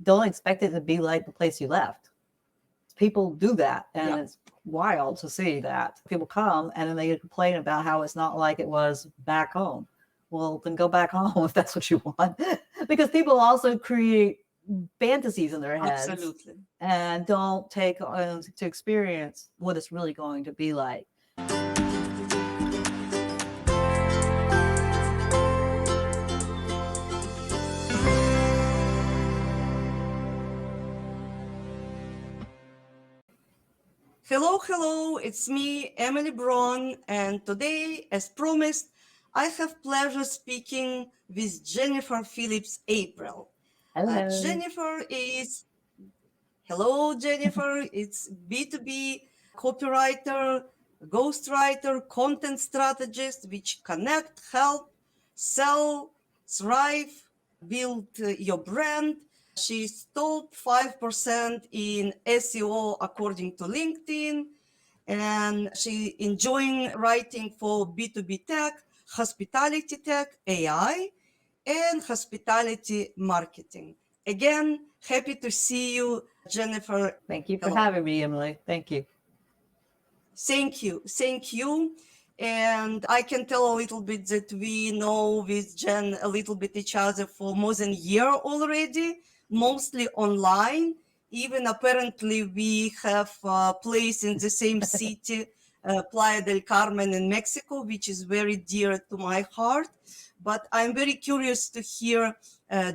don't expect it to be like the place you left. People do that, and it's wild to see that. People come and then they complain about how it's not like it was back home. Well, then go back home if that's what you want. Because people also create fantasies in their heads. Absolutely. And don't take to experience what it's really going to be like. Hello, it's me, Emily Bron, and today, as promised, I have pleasure speaking with Jennifer Phillips April. Hello. Hello, Jennifer. It's B2B copywriter, ghostwriter, content strategist, which connect, help, sell, thrive, build your brand. She's top 5% in SEO according to LinkedIn, and she enjoying writing for B2B tech, hospitality tech, AI, and hospitality marketing. Again, happy to see you, Jennifer. Thank you for having me, Emily. Thank you. Thank you. And I can tell a little bit that we know with Jen a little bit each other for more than a year already, mostly online. Even apparently we have a place in the same city, Playa del Carmen in Mexico, which is very dear to my heart. But I'm very curious to hear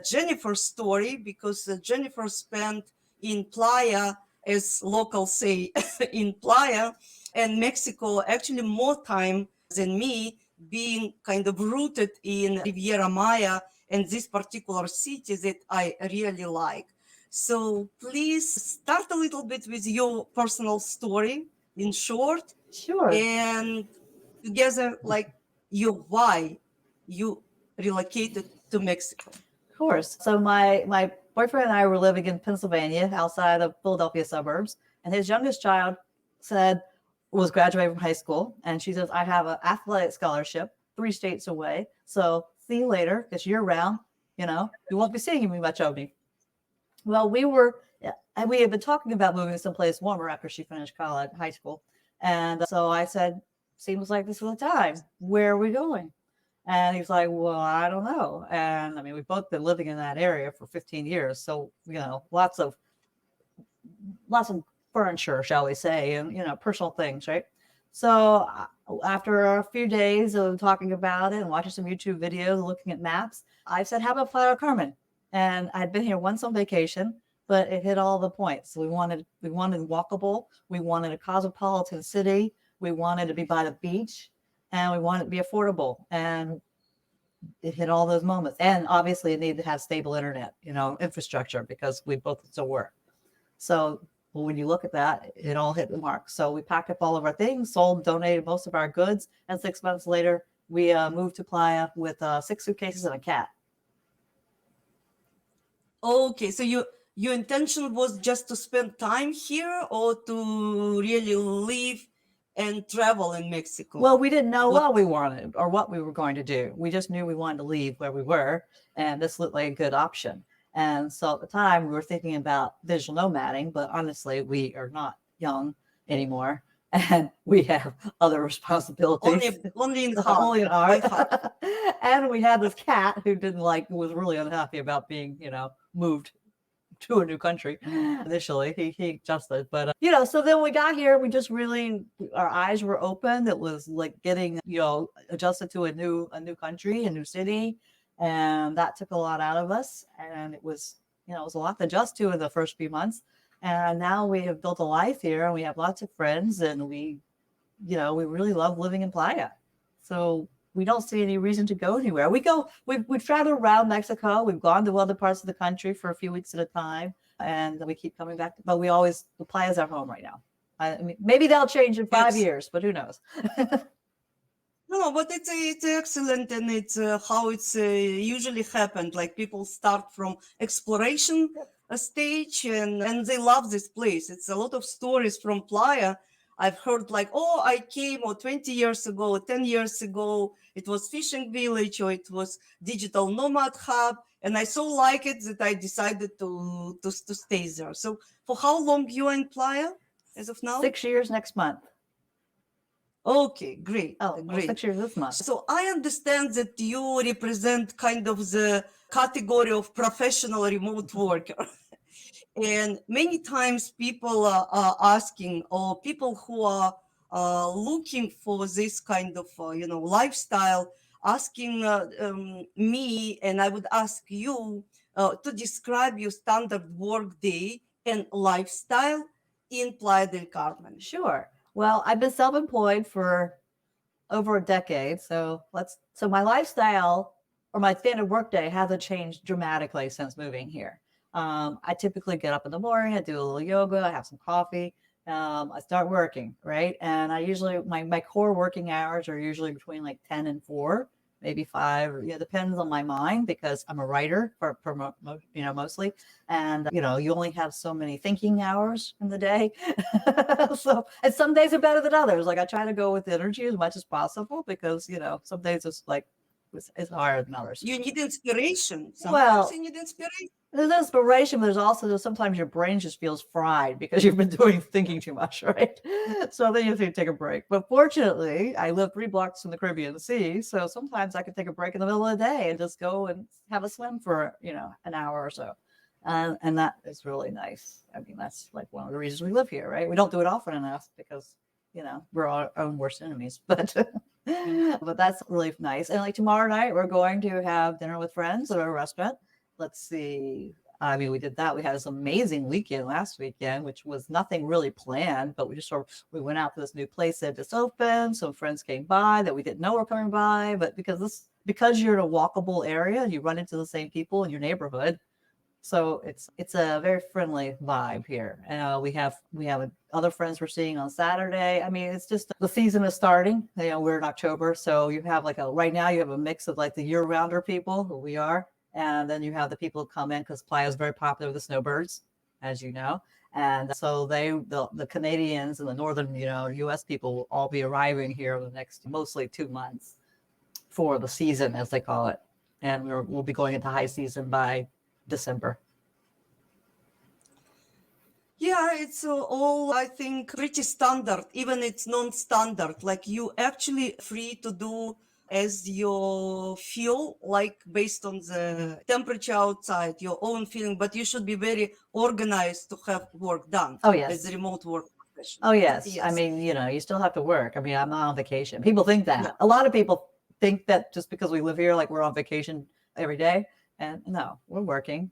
Jennifer's story, because Jennifer spent in Playa, as locals say, in Playa and Mexico, actually more time than me, being kind of rooted in Riviera Maya and this particular city that I really like. So please start a little bit with your personal story in short. Sure. And together, like why you relocated to Mexico. Of course. So my boyfriend and I were living in Pennsylvania, outside of Philadelphia suburbs, and his youngest child was graduating from high school, and she says, I have an athletic scholarship 3 states away, so see you later. It's year round, you won't be seeing me much of me. Well, we had been talking about moving someplace warmer after she finished high school, and so I said, seems like this is the time. Where are we going? And he's like, well, I don't know. And I mean, we've both been living in that area for 15 years. So, lots of furniture, shall we say, and, personal things, right? So after a few days of talking about it and watching some YouTube videos, looking at maps, I said, how about Playa del Carmen? And I'd been here once on vacation, but it hit all the points. We wanted walkable. We wanted a cosmopolitan city. We wanted to be by the beach. And we wanted it to be affordable, and it hit all those moments. And obviously it needed to have stable internet, infrastructure, because we both still work. So when you look at that, it all hit the mark. So we packed up all of our things, donated most of our goods. And 6 months later, we moved to Playa with 6 suitcases and a cat. Okay, so your intention was just to spend time here, or to really live and travel in Mexico? Well, we didn't know what we wanted or what we were going to do. We just knew we wanted to leave where we were, and this looked like a good option. And so at the time we were thinking about digital nomading, but honestly, we are not young anymore, and we have other responsibilities. Only in heart. And we had this cat who was really unhappy about being, moved to a new country initially. He adjusted, but so then we got here, we just really, our eyes were open. It was like getting adjusted to a new country, a new city, and that took a lot out of us. And it was it was a lot to adjust to in the first few months. And now we have built a life here, and we have lots of friends, and we really love living in Playa. So we don't see any reason to go anywhere. We've traveled around Mexico. We've gone to other parts of the country for a few weeks at a time, and we keep coming back. But the Playa's our home right now. I mean, maybe that'll change in 5 years, but who knows? No, but it's excellent, and it's how it's usually happened. Like, people start from exploration stage, and they love this place. It's a lot of stories from Playa. I've heard like, oh, I came 20 years ago, 10 years ago, it was fishing village, or it was digital nomad hub, And I so like it that I decided to stay there. So for how long you are in Playa as of now? 6 years next month. Okay, great. Oh, well, Great. 6 years this month. So I understand that you represent kind of the category of professional remote worker. And many times people are asking, or people who are looking for this kind of, lifestyle, asking me, and I would ask you to describe your standard work day and lifestyle in Playa del Carmen. Sure. Well, I've been self-employed for over a decade. So my lifestyle or my standard workday hasn't changed dramatically since moving here. I typically get up in the morning, I do a little yoga, I have some coffee, I start working, right? And I usually, my core working hours are usually between like 10 and 4, maybe 5. Yeah, depends on my mind because I'm a writer for mostly. And, you only have so many thinking hours in the day. So, and some days are better than others. Like I try to go with energy as much as possible because, some days it's like, it's harder than others. You need inspiration. Sometimes Well, you need inspiration. there's inspiration, but there's sometimes your brain just feels fried because you've been thinking too much, right? So then you have to take a break. But fortunately, I live 3 blocks from the Caribbean Sea, so sometimes I can take a break in the middle of the day and just go and have a swim for an hour or so, and that is really nice. I mean, that's like one of the reasons we live here, right? We don't do it often enough because we're our own worst enemies, but. But that's really nice. And like tomorrow night, we're going to have dinner with friends at a restaurant. Let's see. I mean, we did that. We had this amazing weekend last weekend, which was nothing really planned, but we went out to this new place that just opened. Some friends came by that we didn't know were coming by, but because you're in a walkable area, you run into the same people in your neighborhood. So it's a very friendly vibe here. We have other friends we're seeing on Saturday. I mean, it's just the season is starting. We're in October, so you have right now you have a mix of like the year-rounder people who we are, and then you have the people who come in because Playa is very popular with the snowbirds, as you know. And so the Canadians and the northern U.S. people will all be arriving here in the next mostly 2 months for the season, as they call it, and we'll be going into high season by December. Yeah, it's all, I think, pretty standard. Even it's non-standard. Like you actually free to do as you feel, like based on the temperature outside, your own feeling. But you should be very organized to have work done. Oh yes, as a remote work professional. Oh yes. I mean, you still have to work. I mean, I'm not on vacation. People think that. Yeah. A lot of people think that just because we live here, like we're on vacation every day. And no, we're working.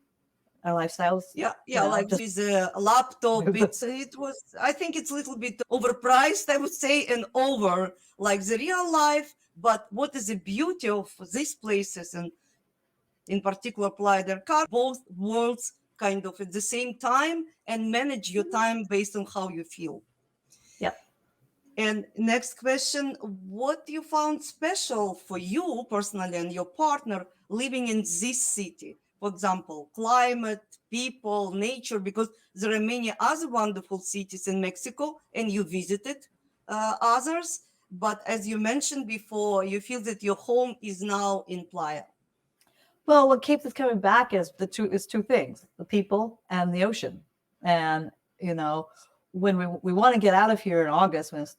Our lifestyles. Like with a laptop, I think it's a little bit overpriced, I would say, and over like the real life. But what is the beauty of these places, and in particular Playa del Carmen, both worlds kind of at the same time, and manage your time based on how you feel. Yep. And next question, what you found special for you personally and your partner living in this city? For example, climate, people, nature, because there are many other wonderful cities in Mexico and you visited others. But as you mentioned before, you feel that your home is now in Playa. Well, what keeps us coming back is two things: the people and the ocean. And when we want to get out of here in August when it's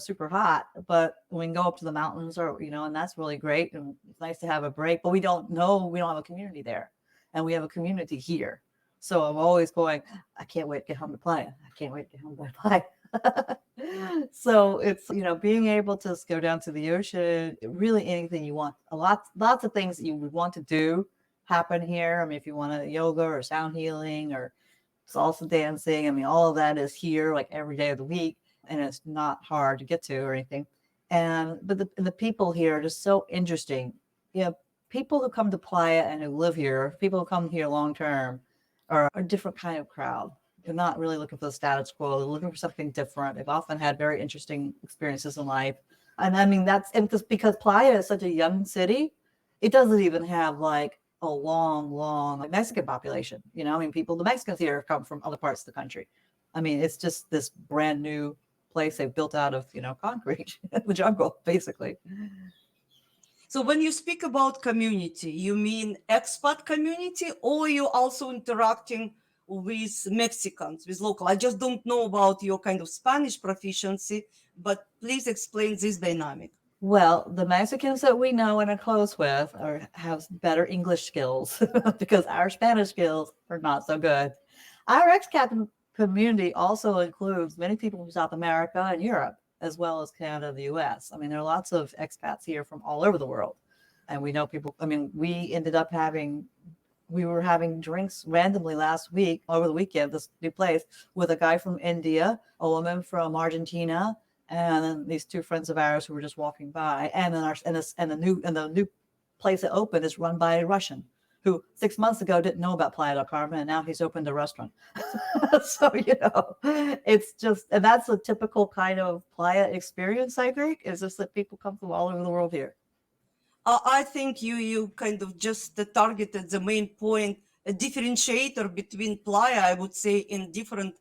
super hot, but we can go up to the mountains or and that's really great, and it's nice to have a break. But we don't have a community there, and we have a community here. So I'm always going, I can't wait to get home to Playa. I can't wait to get home to Playa. So it's being able to go down to the ocean, really anything you want. Lots of things that you would want to do happen here. I mean, if you want to yoga or sound healing or salsa dancing, I mean, all of that is here like every day of the week, and it's not hard to get to or anything. But the people here are just so interesting. People who come to Playa and who live here, people who come here long term, are a different kind of crowd. They're not really looking for the status quo. They're looking for something different. They've often had very interesting experiences in life. And I mean, because Playa is such a young city, it doesn't even have like a long Mexican population. I mean, the Mexicans here come from other parts of the country. I mean, it's just this brand new place they've built out of, concrete, the jungle, basically. So when you speak about community, you mean expat community, or you also interacting with Mexicans, with local? I just don't know about your kind of Spanish proficiency, but please explain this dynamic. Well, the Mexicans that we know and are close with have better English skills because our Spanish skills are not so good. Our expat community also includes many people from South America and Europe, as well as Canada and the US. I mean, there are lots of expats here from all over the world. And we know people, I mean, we were having drinks randomly last week, over the weekend, this new place, with a guy from India, a woman from Argentina, and then these two friends of ours who were just walking by. And then the new place that opened is run by a Russian who 6 months ago didn't know about Playa del Carmen, and now he's opened a restaurant. So, it's just, and that's a typical kind of Playa experience, I think, is just that people come from all over the world here. I think you kind of just targeted the main point, a differentiator between Playa, I would say, in different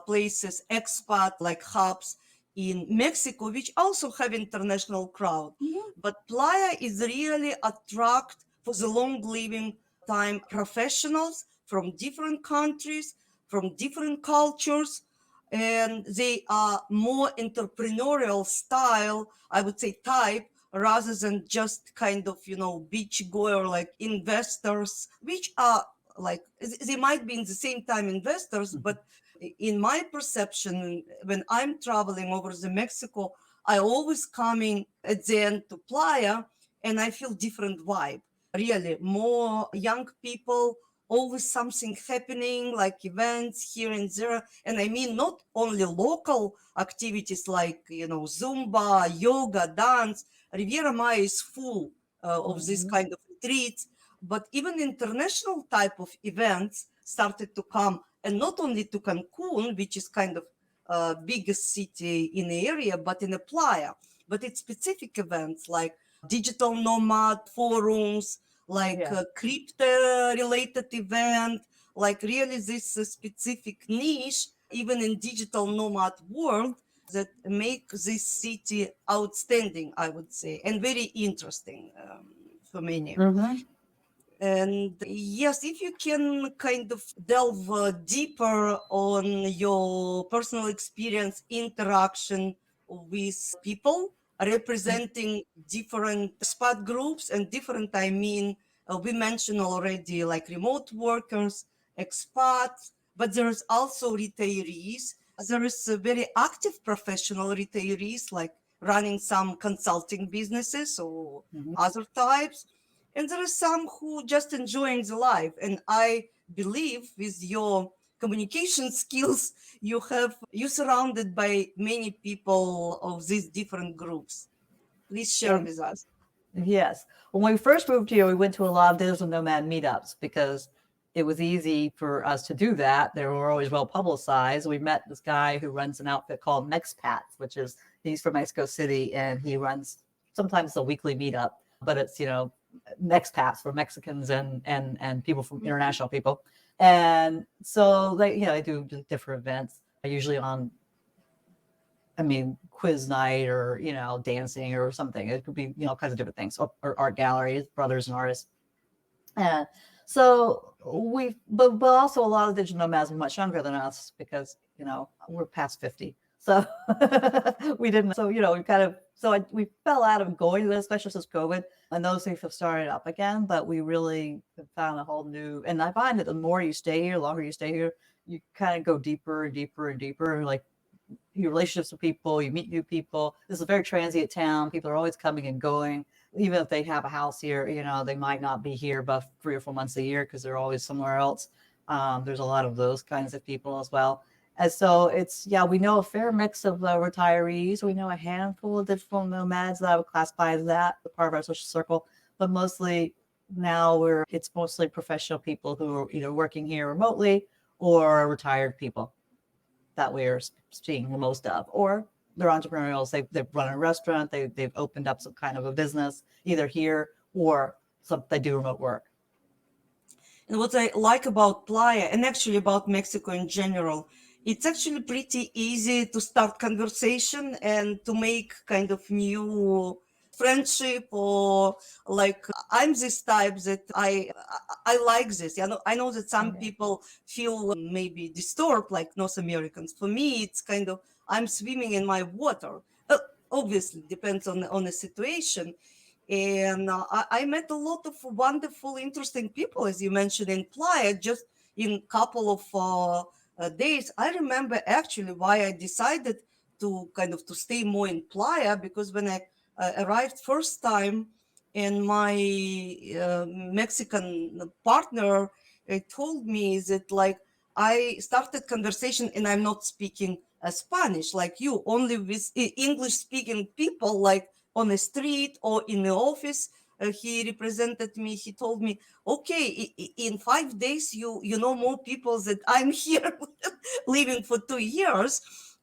places, expat like hubs in Mexico, which also have international crowd. Mhm. But Playa is really attract for the long living time professionals from different countries, from different cultures, and they are more entrepreneurial style, I would say, type, rather than just kind of, beach goer like investors, which are like, they might be in the same time investors, but in my perception, when I'm traveling over the Mexico, I always coming at the end to Playa, and I feel different vibe. Really, more young people, always something happening, like events here and there. And I mean, not only local activities like, Zumba, yoga, dance. Riviera Maya is full of this kind of retreats, but even international type of events started to come, and not only to Cancun, which is kind of biggest city in the area, but in a Playa. But it's specific events like digital nomad forums, like crypto related event, like really this specific niche, even in digital nomad world, that make this city outstanding, I would say, and very interesting for many. Mm-hmm. And yes, if you can kind of delve deeper on your personal experience, interaction with people representing different spot groups and different, I mean, we mentioned already like remote workers, expats, but there's also retirees. There is a very active professional retirees, like running some consulting businesses or other types. And there are some who just enjoying the life. And I believe with your communication skills, you surrounded by many people of these different groups. Please share with us. Yes. When we first moved here, we went to a lot of digital nomad meetups because it was easy for us to do that. They were always well publicized. We met this guy who runs an outfit called Expats, which is, he's from Mexico City, and he runs sometimes a weekly meetup, but it's, expats for Mexicans and people from international people. And so they do different events, usually on, quiz night or, dancing or something. It could be, all kinds of different things, or art galleries, brothers and artists. And so but also a lot of digital nomads are much younger than us because, we're past 50. So we didn't, so, we fell out of going to this, especially since COVID, and those things have started up again, but we really found a whole new, and I find that the more you stay here, the longer you stay here, you kind of go deeper and deeper and deeper, like your relationships with people, you meet new people. This is a very transient town. People are always coming and going. Even if they have a house here, they might not be here but 3 or 4 months a year because they're always somewhere else. There's a lot of those kinds of people as well. And so we know a fair mix of retirees. We know a handful of digital nomads that I would classify as that, part of our social circle, but mostly now it's mostly professional people who are either working here remotely or retired people that we're seeing the most of, or they're entrepreneurials. They've run a restaurant. They've opened up some kind of a business either here or they do remote work. And what I like about Playa, and actually about Mexico in general, it's actually pretty easy to start conversation and to make kind of new friendship, or like I'm this type that I like this. I know that some people feel maybe disturbed, like North Americans. For me, it's kind of I'm swimming in my water. Obviously, depends on the situation. And I met a lot of wonderful, interesting people, as you mentioned, in Playa, just in couple of days. I remember actually why I decided to kind of to stay more in Playa, because when I arrived first time, and my Mexican partner told me that like I started conversation and I'm not speaking Spanish like you, only with English speaking people, like on the street or in the office. He represented me. He told me, okay, in 5 days you know more people that I'm here living for 2 years.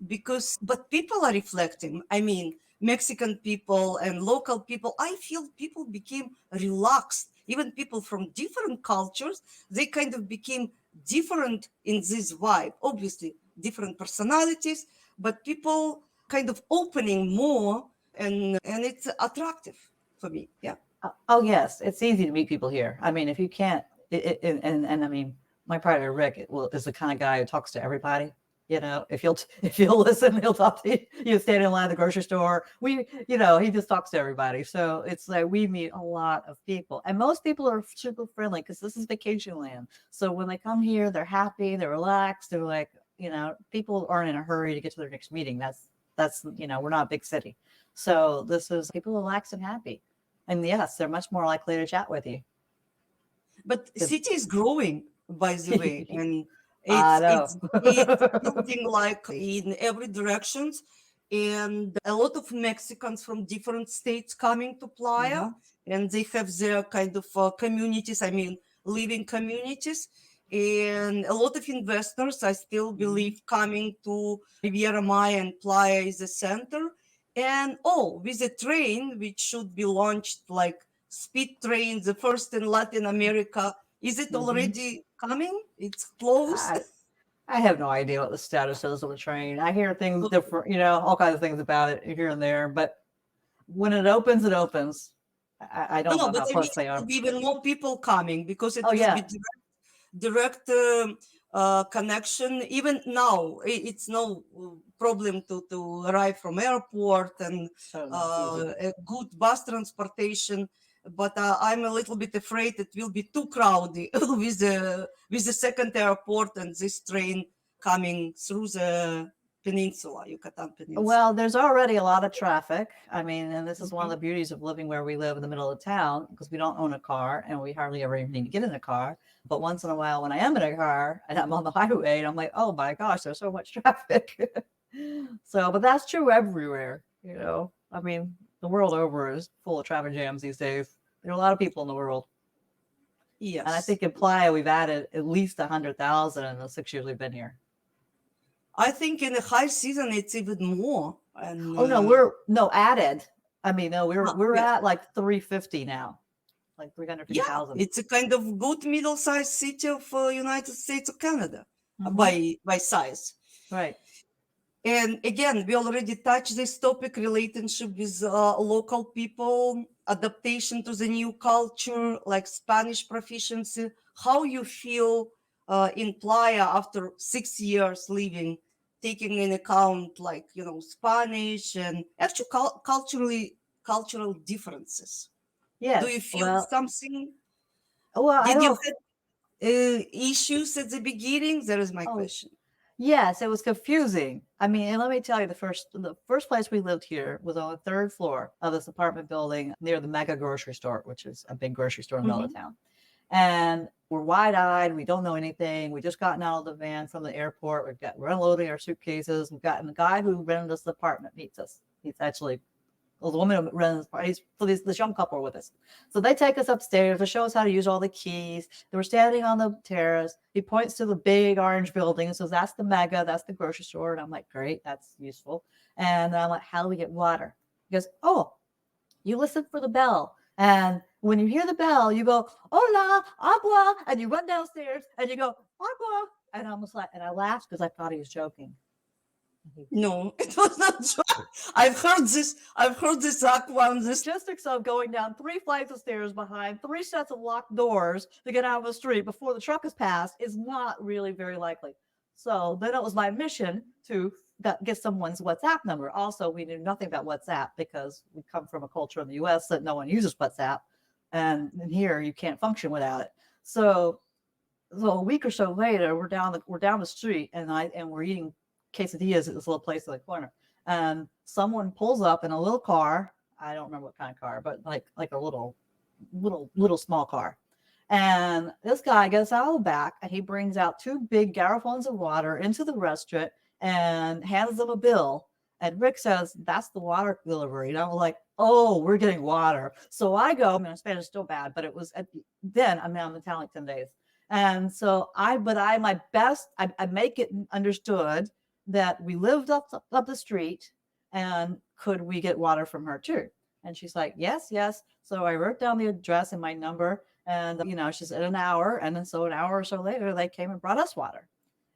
Because but people are reflecting. I mean, Mexican people and local people, I feel people became relaxed. Even people from different cultures, they kind of became different in this vibe. Obviously, different personalities, but people kind of opening more, and it's attractive for me. Yeah. Oh yes, it's easy to meet people here. I mean, if you can't, and I mean, my partner Rick is the kind of guy who talks to everybody. You know, if you'll listen, he'll talk to you. You stand in line at the grocery store. He just talks to everybody. So it's like we meet a lot of people, and most people are super friendly because this is vacation land. So when they come here, they're happy, they're relaxed. They're like, people aren't in a hurry to get to their next meeting. That's we're not a big city, so this is people relaxed and happy. And yes, they're much more likely to chat with you. But city is growing, by the way, and I it's know. building like in every directions, and a lot of Mexicans from different states coming to Playa, and they have their kind of communities. I mean, living communities, and a lot of investors, I still believe, coming to Riviera Maya, and Playa is the center. And with a train which should be launched like speed train, the first in Latin America. Is it already coming? It's close. I have no idea what the status is of the train. I hear things different, all kinds of things about it here and there. But when it opens, it opens. I don't know but how I mean, close they there are. will be even more people coming because it Oh will yeah. be direct connection. Even now, it's no problem to arrive from airport, and a good bus transportation. But I'm a little bit afraid it will be too crowded with the second airport and this train coming through the peninsula, Yucatan Peninsula. Well, there's already a lot of traffic. I mean, and this is one of the beauties of living where we live in the middle of town, because we don't own a car and we hardly ever even need to get in a car. But once in a while, when I am in a car and I'm on the highway, and I'm like, oh my gosh, there's so much traffic. But that's true everywhere. I mean, the world over is full of traffic jams these days. There are a lot of people in the world. Yes. And I think in Playa, we've added at least 100,000 in the 6 years we've been here. I think in the high season it's even more. And added. I mean, no, we're at like 350 now, like 350,000. Yeah, it's a kind of good middle-sized city of United States of Canada by size. Right. And again, we already touched this topic: relationship with local people, adaptation to the new culture, like Spanish proficiency. How you feel in Playa after 6 years living, taking in account like Spanish and actually cultural differences. Yes. Do you feel something? Well, Did you have issues at the beginning? There is my question. Yes, it was confusing. I mean, and let me tell you, the first place we lived here was on the third floor of this apartment building near the mega grocery store, which is a big grocery store in the middle of town. And we're wide-eyed. We don't know anything. We just gotten out of the van from the airport. We're unloading our suitcases. We've gotten the guy who rented us the apartment meets us. He's actually the woman who runs parties for this young couple with us. So they take us upstairs to show us how to use all the keys. They were standing on the terrace. He points to the big orange building and says, that's the mega, that's the grocery store. And I'm like, great, that's useful. And I'm like, how do we get water? He goes, oh, you listen for the bell. And when you hear the bell, you go, hola, agua. And you run downstairs and you go, agua. And I was like, and I laughed because I thought he was joking. No, it was not joke. I've heard this. I've heard this one. This Logistics of going down 3 flights of stairs behind 3 sets of locked doors to get out of the street before the truck is passed is not really very likely. So then it was my mission to get someone's WhatsApp number. Also, we knew nothing about WhatsApp because we come from a culture in the US that no one uses WhatsApp. And here you can't function without it. So a week or so later, we're down the street and we're eating quesadillas at this little place in the corner. And someone pulls up in a little car. I don't remember what kind of car, but like a little small car. And this guy gets out of the back and he brings out 2 big garrafons of water into the restaurant and hands them a bill. And Rick says, "That's the water delivery." And I'm like, "Oh, we're getting water." So I go, my Spanish is still bad, but it was then I'm now in Italian 10 days. And so I make it understood that we lived up the street and could we get water from her too? And she's like, yes. So I wrote down the address and my number and, she said an hour. And then so an hour or so later, they came and brought us water.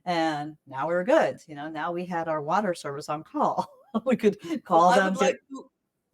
And now we were good. Now we had our water service on call. We could call them. I would like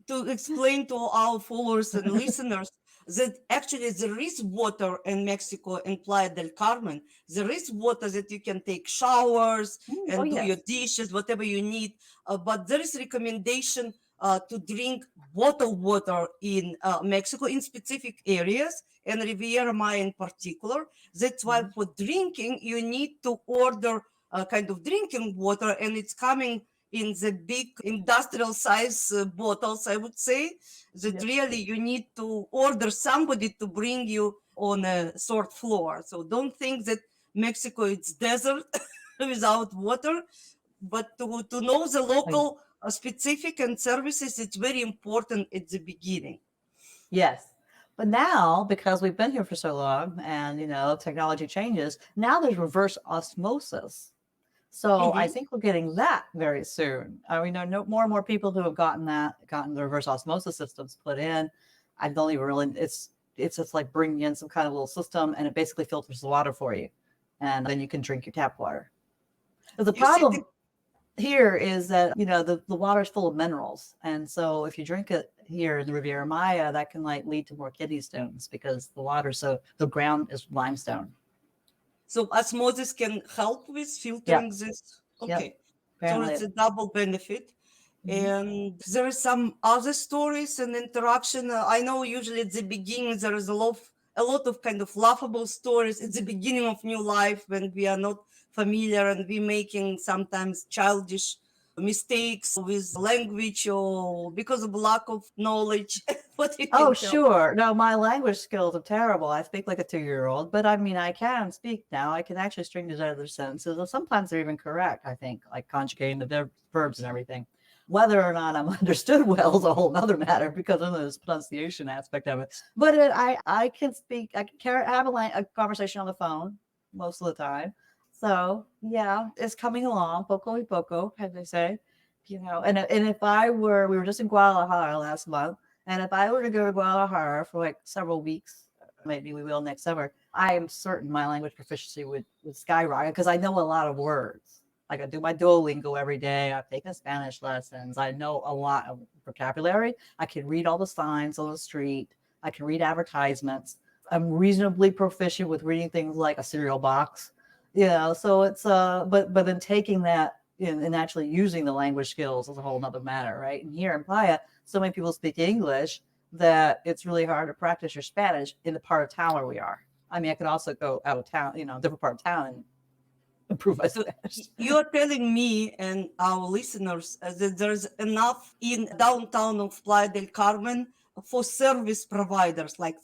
to explain to our followers and listeners that actually there is water in Mexico in Playa del Carmen. There is water that you can take showers and do your dishes, whatever you need. But there is recommendation to drink bottled water in Mexico in specific areas and Riviera Maya in particular. That's why for drinking, you need to order a kind of drinking water, and it's coming in the big industrial size bottles, I would say, that really you need to order somebody to bring you on a third floor. So don't think that Mexico is desert without water, but to know the local specific and services, it's very important at the beginning. Yes. But now, because we've been here for so long and, technology changes, now there's reverse osmosis. So I think we're getting that very soon. We know more and more people who have gotten the reverse osmosis systems put in. I don't even really, it's just like bringing in some kind of little system and it basically filters the water for you. And then you can drink your tap water. But the problem here is that, the water is full of minerals. And so if you drink it here in the Riviera Maya, that can lead to more kidney stones because the ground is limestone. So osmosis can help with filtering this. Okay. So it's a double benefit. And there are some other stories and interaction. I know usually at the beginning there is a lot of kind of laughable stories at the beginning of new life when we are not familiar and we making sometimes childish mistakes with language or because of lack of knowledge. What do you think? Sure. No, my language skills are terrible. I speak like a 2-year-old, but I mean, I can speak now. I can actually string together sentences. And sometimes they're even correct, I think, like conjugating the verbs and everything. Whether or not I'm understood well is a whole other matter because of this pronunciation aspect of it. But I can speak, I can have a conversation on the phone most of the time. So yeah, it's coming along, poco y poco, as they say, and if we were just in Guadalajara last month, and if I were to go to Guadalajara for several weeks, maybe we will next summer, I am certain my language proficiency would skyrocket because I know a lot of words. Like I do my Duolingo every day. I've taken Spanish lessons. I know a lot of vocabulary. I can read all the signs on the street. I can read advertisements. I'm reasonably proficient with reading things like a cereal box. So it's but then taking that and actually using the language skills is a whole nother matter, right? And here in Playa, so many people speak English that it's really hard to practice your Spanish in the part of town where we are. I mean, I could also go out of town, different part of town and improve my Spanish. You're telling me and our listeners that there's enough in downtown of Playa del Carmen for service providers, like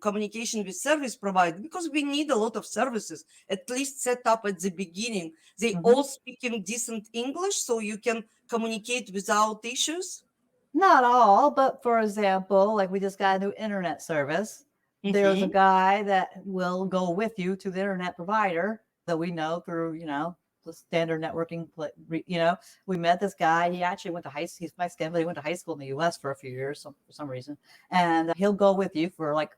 communication with service providers, because we need a lot of services, at least set up at the beginning. They all speaking decent English, so you can communicate without issues? Not all, but for example, like we just got a new internet service. There's a guy that will go with you to the internet provider that we know through, the standard networking, we met this guy. He actually went to high school. He's Mexican, but he went to high school in the US for a few years for some reason. And he'll go with you for like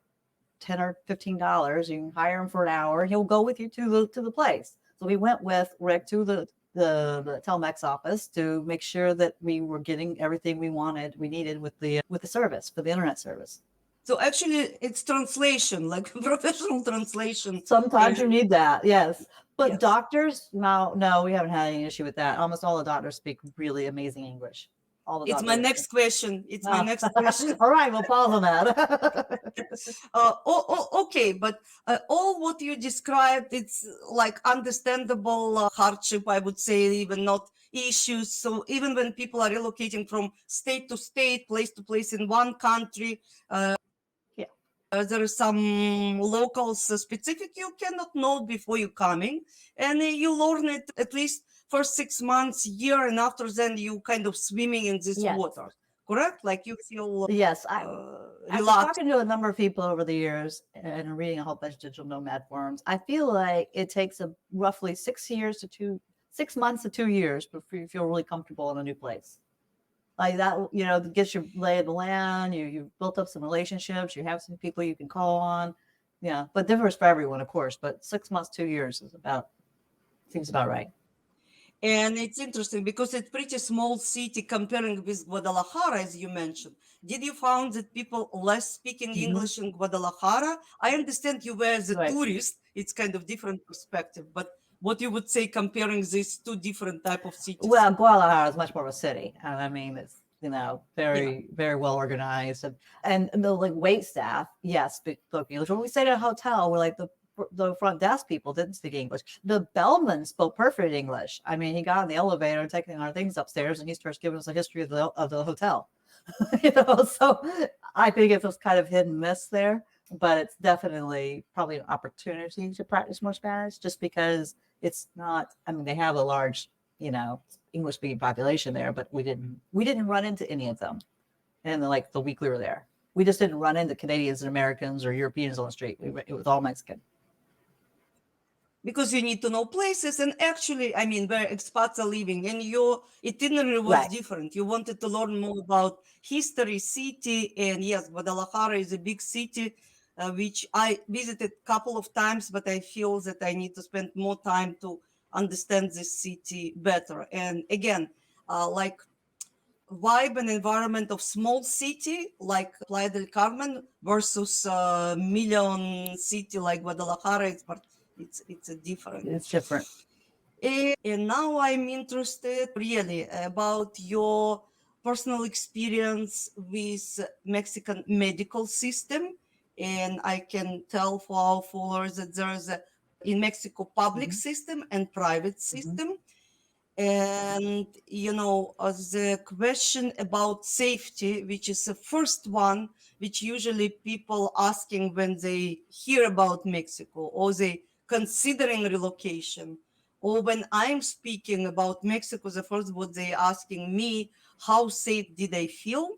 $10 or $15. You can hire him for an hour. He'll go with you to the place. So we went with Rick to the the Telmex office to make sure that we were getting everything we needed with the service, for the internet service. So actually, it's translation, like professional translation. Sometimes you need that, yes. But Yes. doctors, no, we haven't had any issue with that. Almost all the doctors speak really amazing English. All the It's my doctors. next question. It's my next question. All right, we'll pause on that. Okay, but all what you described, it's like understandable hardship, I would say, even not issues. So even when people are relocating from state to state, place to place in one country, there are some locals specific you cannot know before you coming, and you learn it at least for 6 months, year, and after then you kind of swimming in this water. Correct? Like you feel yes. After talking to a number of people over the years and reading a whole bunch of digital nomad forums, I feel like it takes roughly 6 months to 2 years before you feel really comfortable in a new place. Like that, gets your lay of the land. You've built up some relationships. You have some people you can call on. Yeah, but differs for everyone, of course. But 6 months, 2 years seems about right. And it's interesting because it's pretty small city comparing with Guadalajara, as you mentioned. Did you find that people less speaking English in Guadalajara? I understand you were the tourist. It's kind of different perspective, but what you would say comparing these two different type of cities? Well, Guadalajara is much more of a city. I mean, it's, very, very well organized. And the wait staff, yes, speak English. When we stayed at a hotel, we're like the front desk people didn't speak English. The bellman spoke perfect English. I mean, he got in the elevator taking our things upstairs, and he starts giving us a history of the hotel. So I think it's just kind of hit and miss there, but it's definitely probably an opportunity to practice more Spanish, just because it's not. I mean, they have a large, English speaking population there, but we didn't run into any of them in the week we were there. We just didn't run into Canadians and Americans or Europeans on the street. It was all Mexican. Because you need to know places, and actually, I mean, where expats are living, and your itinerary was different. You wanted to learn more about history, city, and yes, Guadalajara is a big city, which I visited a couple of times, but I feel that I need to spend more time to understand this city better. And again, like vibe and environment of small city like Playa del Carmen versus million city like Guadalajara, it's a different. It's different. And now I'm interested really about your personal experience with Mexican medical system. And I can tell for our followers that there's in Mexico public system and private system. And the question about safety, which is the first one which usually people asking when they hear about Mexico or they considering relocation, or when I'm speaking about Mexico, the first what they asking me, how safe did I feel?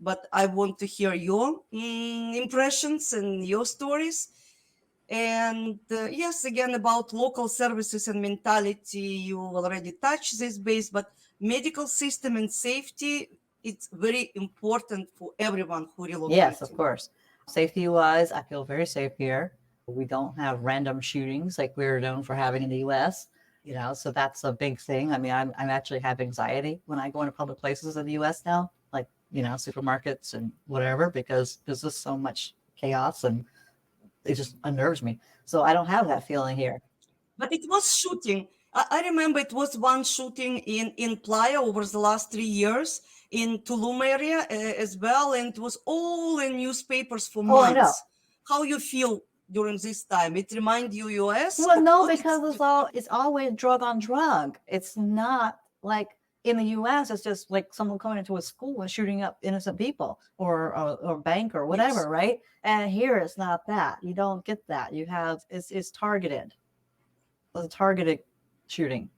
But I want to hear your impressions and your stories. And yes, again, about local services and mentality, you already touched this base, but medical system and safety, it's very important for everyone who relocates. Yes, of course. Safety-wise, I feel very safe here. We don't have random shootings like we're known for having in the U.S., so that's a big thing. I mean, I'm actually have anxiety when I go into public places in the U.S. now, like, supermarkets and whatever, because there's just so much chaos and it just unnerves me. So I don't have that feeling here. But it was shooting. I remember it was one shooting in Playa over the last 3 years in Tulum area as well. And it was all in newspapers for months. I know. How you feel during this time? It reminds you US? Well, no, because it's always drug on drug. It's not like in the U.S., it's just like someone coming into a school and shooting up innocent people or bank or whatever, right? And here it's not that. You don't get that. You have it's targeted. It's a targeted shooting,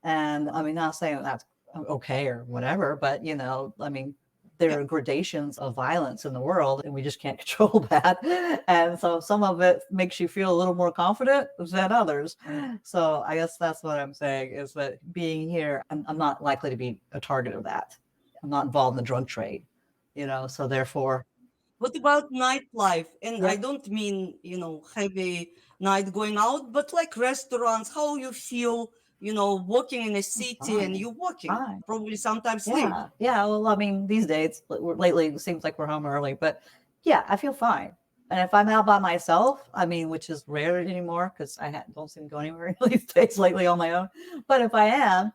and I mean, not saying that's okay or whatever, but I mean, there are gradations of violence in the world, and we just can't control that. And so some of it makes you feel a little more confident than others. So I guess that's what I'm saying, is that being here, I'm not likely to be a target of that. I'm not involved in the drug trade, so therefore. What about nightlife? And I don't mean, heavy night going out, but like restaurants, how you feel walking in a city and Fine. you walking, Fine. probably sometimes sleep. Yeah. Well, I mean, these days, lately, it seems like we're home early, but yeah, I feel fine. And if I'm out by myself, I mean, which is rare anymore because don't seem to go anywhere these days lately on my own. But if I am,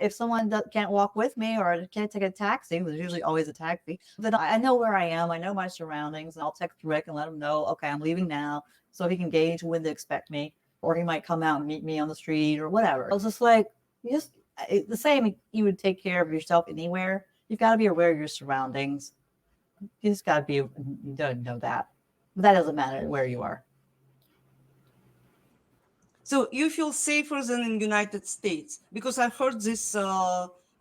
if someone can't walk with me or can't take a taxi, there's usually always a taxi, then I know where I am. I know my surroundings. And I'll text Rick and let him know, okay, I'm leaving now. So he can gauge when to expect me, or he might come out and meet me on the street or whatever. I was just like, the same you would take care of yourself anywhere. You've got to be aware of your surroundings. You just got to you don't know that. But that doesn't matter where you are. So you feel safer than in United States? Because I've heard this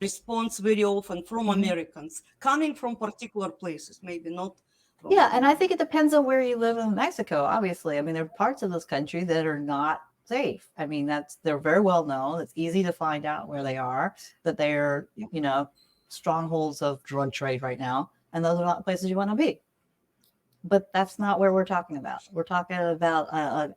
response very often from Americans coming from particular places, maybe not from. Yeah, and I think it depends on where you live in Mexico, obviously. I mean, there are parts of this country that are not safe. I mean, they're very well known. It's easy to find out where they are, that they're, strongholds of drug trade right now. And those are not places you want to be. But that's not where we're talking about. We're talking about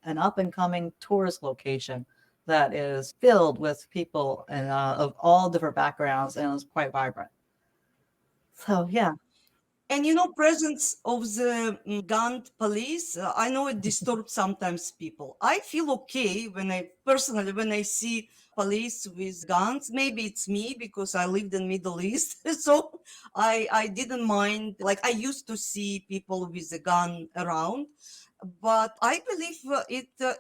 an up and coming tourist location that is filled with people and of all different backgrounds and is quite vibrant. So yeah. And presence of the gunned police, I know it disturbs sometimes people. I feel okay when I see police with guns. Maybe it's me because I lived in Middle East, so I didn't mind. Like, I used to see people with a gun around, but I believe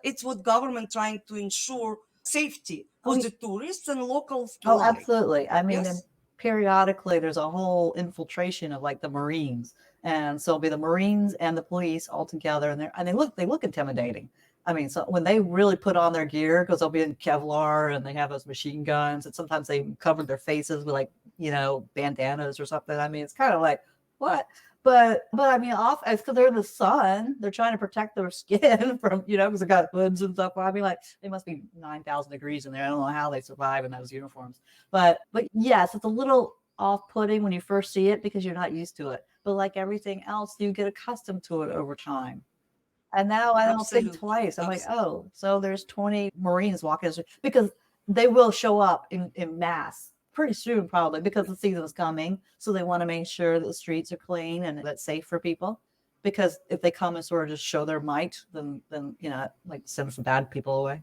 it's what government trying to ensure safety for the tourists and locals alike. Absolutely. I mean, Yes. periodically there's a whole infiltration of like the Marines, and so it'll be the Marines and the police all together, and they look intimidating. I mean, so when they really put on their gear, because they'll be in Kevlar and they have those machine guns, and sometimes they cover their faces with like bandanas or something. I mean, it's kind of like what. But I mean, because they're in the sun, they're trying to protect their skin from because they got hoods and stuff. I mean, like they must be 9,000 degrees in there. I don't know how they survive in those uniforms. But yes, it's a little off-putting when you first see it because you're not used to it. But like everything else, you get accustomed to it over time. And now I don't think twice. I'm like, oh, so there's 20 Marines walking because they will show up in mass pretty soon, probably because the season is coming. So they want to make sure that the streets are clean and that's safe for people. Because if they come and sort of just show their might, then like send some bad people away.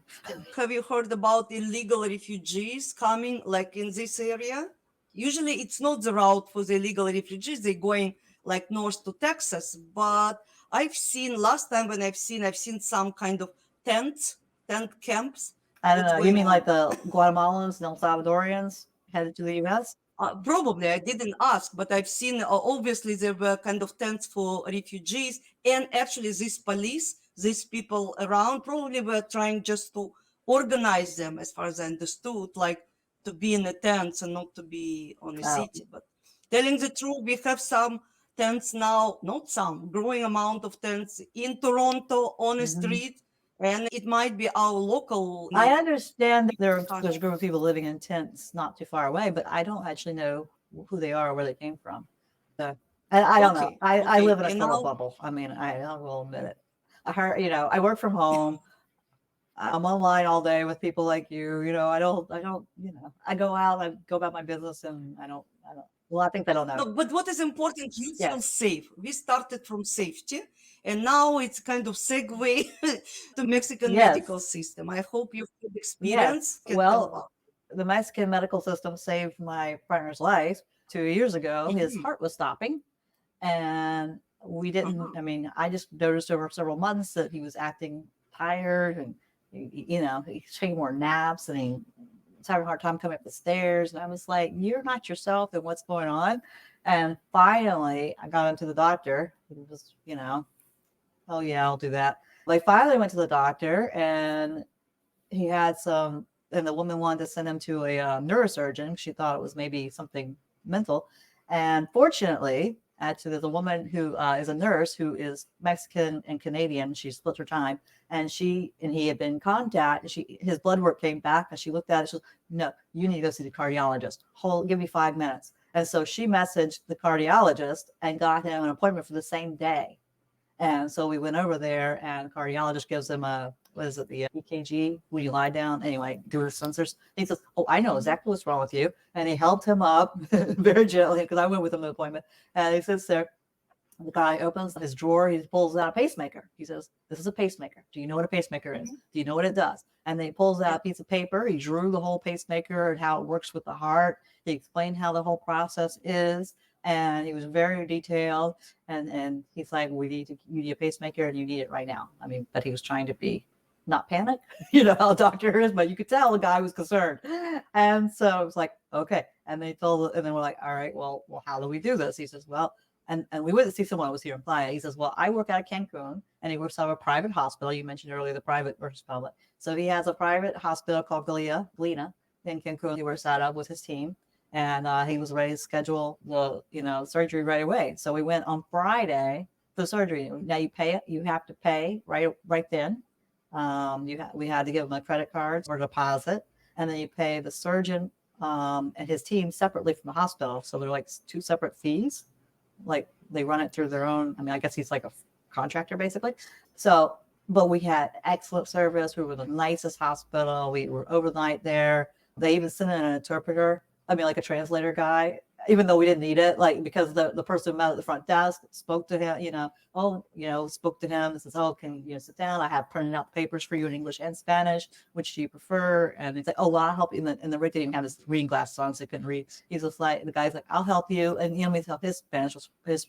Have you heard about illegal refugees coming like in this area? Usually it's not the route for the illegal refugees. They're going like north to Texas. But I've seen last time when I've seen some kind of tent camps. I don't know. You mean like the Guatemalans and El Salvadorians headed to the US? Probably, I didn't ask, but I've seen, obviously there were kind of tents for refugees, and actually these people around probably were trying just to organize them, as far as I understood, like to be in the tents and not to be on the city. But telling the truth, we have some tents now, not some, growing amount of tents in Toronto on the street. And it might be our local. I understand there's a group of people living in tents not too far away, but I don't actually know who they are or where they came from. So, and I don't know. I live in a total bubble. I mean, I will admit it. I heard, I work from home. I'm online all day with people like you. I don't, I go out, I go about my business, and I don't. Well, I think they don't know. No, but what is important, you feel safe. We started from safety, and now it's kind of segue to Mexican medical system. I hope you've had experience. Well, the Mexican medical system saved my partner's life 2 years ago. His heart was stopping, and we didn't. I mean, I just noticed over several months that he was acting tired, and he's taking more naps, and he having a hard time coming up the stairs. And I was like, you're not yourself, and what's going on? And finally I got into the doctor. He was, oh yeah, I'll do that. Like, finally went to the doctor, and he had and the woman wanted to send him to a neurosurgeon. She thought it was maybe something mental. And fortunately, actually, there's a woman who is a nurse who is Mexican and Canadian. She split her time, and he had been in contact. His blood work came back, and she looked at it. She said, no, you need to go see the cardiologist. Give me 5 minutes. And so she messaged the cardiologist and got him an appointment for the same day. And so we went over there, and the cardiologist gives him a what is it, the EKG, when you lie down, anyway, do the sensors. He says, oh, I know exactly what's wrong with you. And he helped him up very gently, because I went with him to the appointment. And he sits there. The guy opens his drawer. He pulls out a pacemaker. He says, this is a pacemaker. Do you know what a pacemaker is? Do you know what it does? And then he pulls out a piece of paper. He drew the whole pacemaker and how it works with the heart. He explained how the whole process is. And he was very detailed. And he's like, you need a pacemaker and you need it right now. I mean, but he was trying to be not panic, you know how a doctor is, but you could tell the guy was concerned. And so it was like, okay. And then we're like, all right, well, how do we do this? He says, well, and we went to see someone who was here in Playa. He says, well, I work out of Cancun, and he works out of a private hospital. You mentioned earlier the private versus public. So he has a private hospital called Galena in Cancun. He works out of with his team, and he was ready to schedule the surgery right away. So we went on Friday for the surgery. Now you have to pay right then. We had to give him a credit card or deposit, and then you pay the surgeon and his team separately from the hospital. So they're like two separate fees. Like they run it through their own. I mean, I guess he's like a contractor basically. So, but we had excellent service. We were the nicest hospital. We were overnight there. They even sent in an interpreter. I mean, like a translator guy, even though we didn't need it, like because the person who met at the front desk spoke to him, spoke to him and says, oh, can you sit down? I have printed out the papers for you in English and Spanish. Which do you prefer? And he's like, oh, well, I'll help you. And the Rick didn't even have his reading glasses on, so he couldn't read. He's just like, the guy's like, I'll help you. And his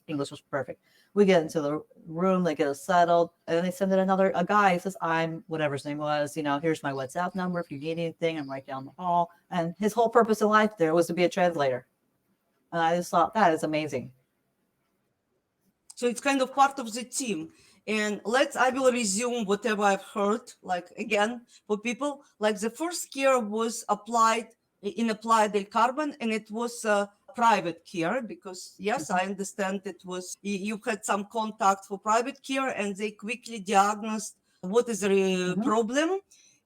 English was perfect. We get into the room, they get us settled, and then they send in a guy. He says, I'm whatever his name was, here's my WhatsApp number. If you need anything, I'm right down the hall. And his whole purpose in life there was to be a translator. And I just thought that is amazing. So it's kind of part of the team. And I will resume whatever I've heard, like again, for people, like the first care was applied in Playa del Carmen, and it was private care because, yes, I understand you had some contact for private care and they quickly diagnosed what is the problem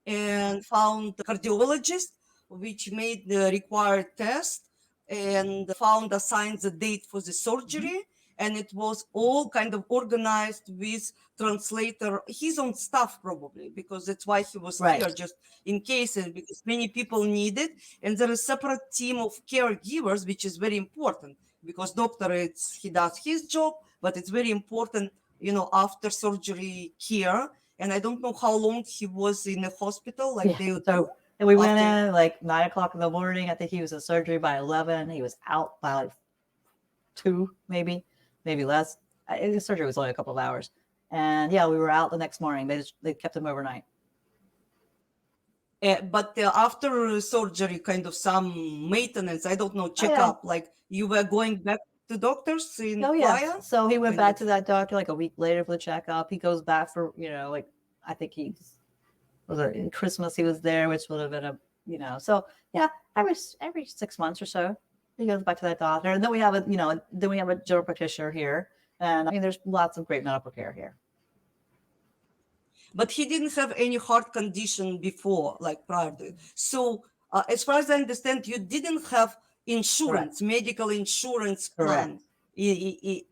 and found a cardiologist, which made the required test and assigned the date for the surgery. And it was all kind of organized with translator, his own staff probably, because that's why he was here, just in case, because many people need it. And there is a separate team of caregivers, which is very important because doctor, he does his job, but it's very important, after surgery care. And I don't know how long he was in the hospital. And we went in like 9 o'clock in the morning. I think he was in surgery by 11. He was out by like 2, maybe less. The surgery was only a couple of hours. And yeah, we were out the next morning. They kept him overnight. But after surgery, kind of some maintenance, I don't know, checkup, like you were going back to doctors in Playa? So he went back to that doctor like a week later for the checkup. He goes back for, I think in Christmas he was there, which would have been so yeah, every 6 months or so he goes back to that doctor. And then we have a general practitioner here. And I mean, there's lots of great medical care here. But he didn't have any heart condition before, like prior to it. So as far as I understand, you didn't have insurance, medical insurance plan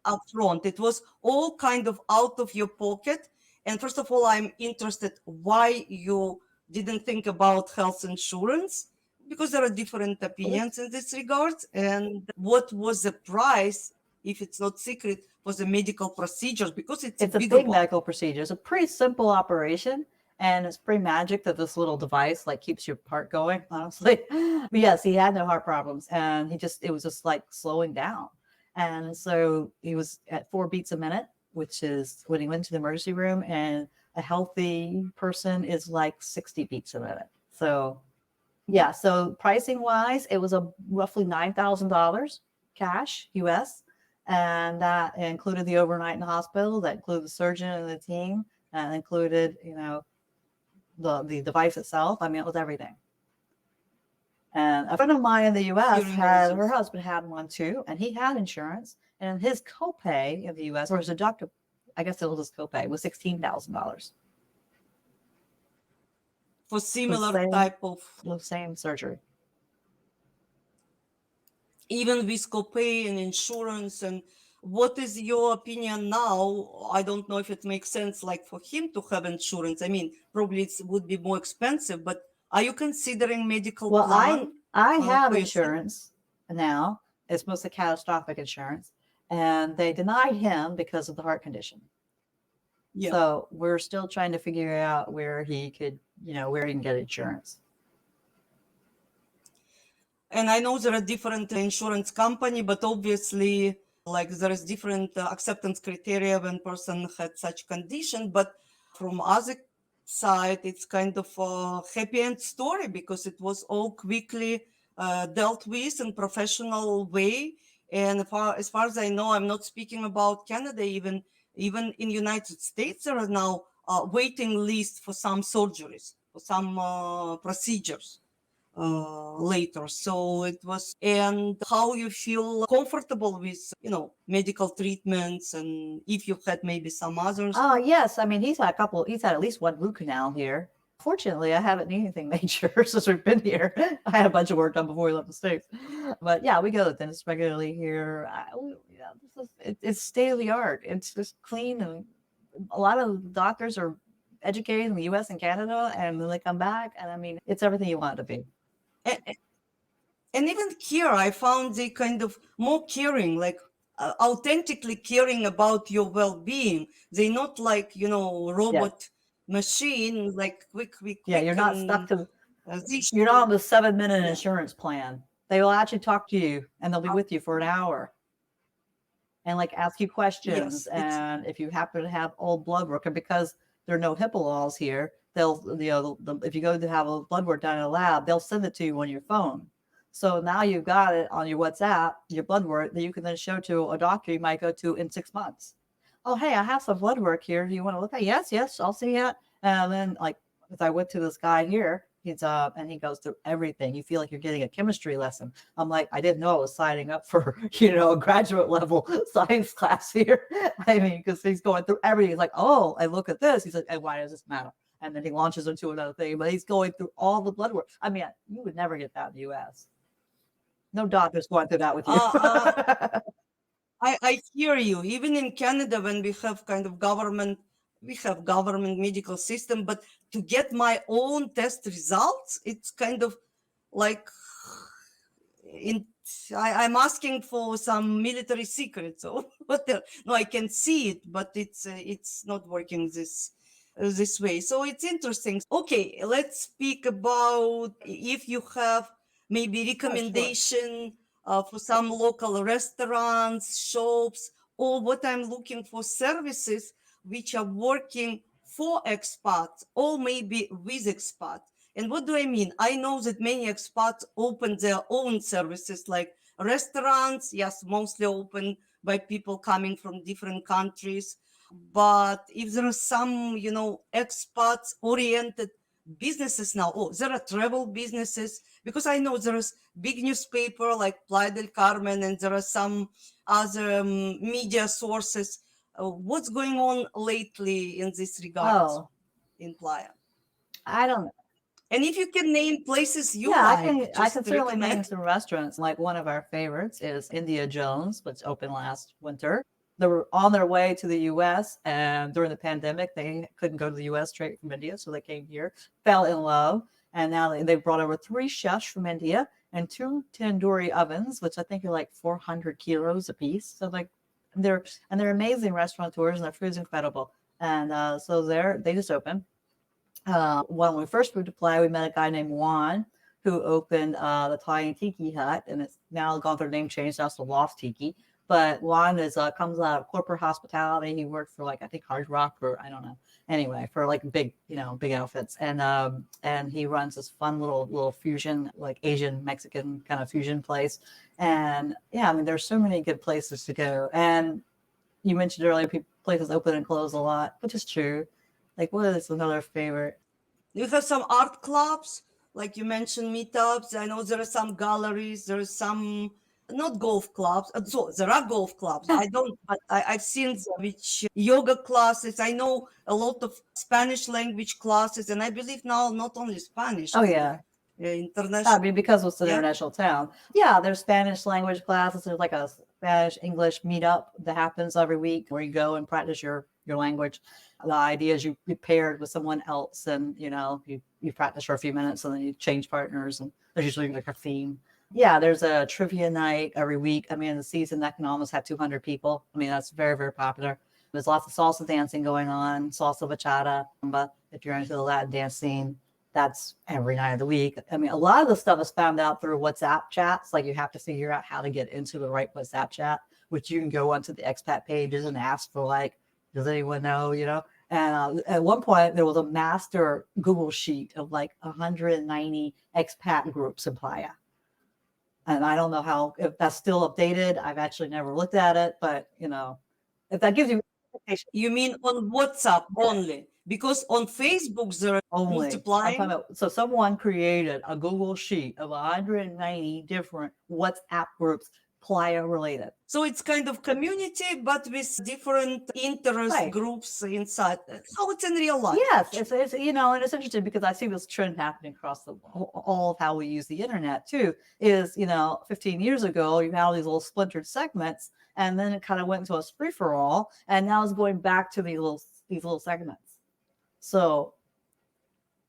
up front. It was all kind of out of your pocket. And first of all, I'm interested why you didn't think about health insurance, because there are different opinions in this regard. And what was the price, if it's not secret, for the medical procedures? Because it's a big medical procedure. It's a pretty simple operation. And it's pretty magic that this little device like keeps your heart going, honestly. But yes, he had no heart problems. And it was just like slowing down. And so he was at 4 beats a minute, which is when he went to the emergency room, and a healthy person is like 60 beats a minute. So yeah, so pricing wise, it was roughly $9,000 cash US. And that included the overnight in the hospital, that included the surgeon and the team, and included, the device itself. I mean, it was everything. And a friend of mine in the US her husband had one too, and he had insurance, and his copay in the US, or his deductible, I guess it was his copay, was $16,000. For similar type of the same surgery. Even with copay and insurance and What is your opinion now? I don't know if it makes sense, like for him to have insurance. I mean, probably it would be more expensive, but are you considering medical Well, plan I have for yourself? insurance now. It's mostly catastrophic insurance, and they denied him because of the heart condition. Yeah. So we're still trying to figure out where he could, where he can get insurance. And I know there are different insurance company, but obviously, like there is different acceptance criteria when person had such condition. But from other side, it's kind of a happy end story because it was all quickly dealt with in professional way. And as far as I know, I'm not speaking about Canada. Even in United States, there are now waiting lists for some surgeries, for some procedures later. So it was, and how you feel comfortable with, medical treatments, and if you had maybe some others. Oh, yes. I mean, he's had at least one root canal here. Fortunately, I haven't needed anything major since we've been here. I had a bunch of work done before we left the States. But yeah, we go to the dentist regularly here. It's state of the art. It's just clean. And a lot of doctors are educated in the US and Canada, and then they come back. And I mean, it's everything you want it to be. And even here, I found they kind of more caring, like authentically caring about your well-being. They're not like, robot machine, like quick. Yeah, you're not stuck to this. you're not on the 7-minute Yeah. insurance plan. They will actually talk to you and they'll be with you for an hour and like ask you questions. Yes, and if you happen to have old blood work, and because there are no HIPAA laws here, they'll, if you go to have a blood work done in a lab, they'll send it to you on your phone. So now you've got it on your WhatsApp, your blood work that you can then show to a doctor you might go to in 6 months. Oh, hey, I have some blood work here. Do you want to look at it? Yes, I'll see it. And then, like, if I went to this guy here, he's and he goes through everything. You feel like you're getting a chemistry lesson. I'm like, I didn't know I was signing up for, a graduate level science class here. I mean, because he's going through everything. He's like, oh, I look at this. He's like, and why does this matter? And then he launches into another thing, but he's going through all the blood work. I mean, you would never get that in the US. No doctor's going through that with you. I hear you. Even in Canada, when we have kind of government medical system, but to get my own test results, it's kind of like I'm asking for some military secrets or whatever. No, I can see it, but it's not working this way. So it's interesting. Okay, let's speak about if you have maybe recommendation for some local restaurants, shops, or what I'm looking for services which are working for expats or maybe with expats. And what do I mean? I know that many expats open their own services, like restaurants, yes, mostly open by people coming from different countries. But if there are some, expats oriented businesses now, there are travel businesses, because I know there is big newspaper like Playa del Carmen, and there are some other media sources. What's going on lately in this regard in Playa? I don't know. And if you can name places you like, I can certainly name some restaurants. Like one of our favorites is India Jones, which opened last winter. They were on their way to the US, and during the pandemic, they couldn't go to the US straight from India. So they came here, fell in love. And now they brought over 3 chefs from India and 2 tandoori ovens, which I think are like 400 kilos a piece. So they're amazing restaurateurs, and their food's incredible. And so they just opened. When we first moved to Playa, we met a guy named Juan who opened the Italian Tiki Hut, and it's now gone through a name change. Now it's the Loft Tiki. But Juan comes out of corporate hospitality. He worked for I think Hard Rock, or I don't know. Anyway, for like big outfits, and he runs this fun little fusion, like Asian Mexican kind of fusion place. And yeah, I mean, there's so many good places to go. And you mentioned earlier, places open and close a lot, which is true. Like, what is another favorite? You have some art clubs, like you mentioned, meetups. I know there are some galleries. There are some, not golf clubs. So there are golf clubs. I don't, but I've seen which yoga classes. I know a lot of Spanish language classes, and I believe now not only Spanish. Oh yeah, international. I mean, because it's an international town. Yeah, there's Spanish language classes. There's like a Spanish, English meetup that happens every week where you go and practice your language. The idea is you be paired with someone else, and you practice for a few minutes, and then you change partners, and there's usually like a theme. Yeah, there's a trivia night every week. I mean, the season that can almost have 200 people. I mean, that's very, very popular. There's lots of salsa dancing going on, salsa bachata. But if you're into the Latin dance scene, that's every night of the week. I mean, a lot of the stuff is found out through WhatsApp chats. Like you have to figure out how to get into the right WhatsApp chat, which you can go onto the expat pages and ask for, like, does anyone know, And at one point, there was a master Google sheet of like 190 expat groups in Playa. And I don't know if that's still updated. I've actually never looked at it, but if that gives you You mean on WhatsApp only? Because on Facebook there are only. I'm multiplying. talking about, so someone created a Google sheet of 190 different WhatsApp groups, Playa related. So it's kind of community, but with different interest Right. groups inside. How it's in real life. Yes, it's and it's interesting because I see this trend happening across all of how we use the internet too. Is 15 years ago you had all these little splintered segments, and then it kind of went into a free for all, and now it's going back to these little segments. So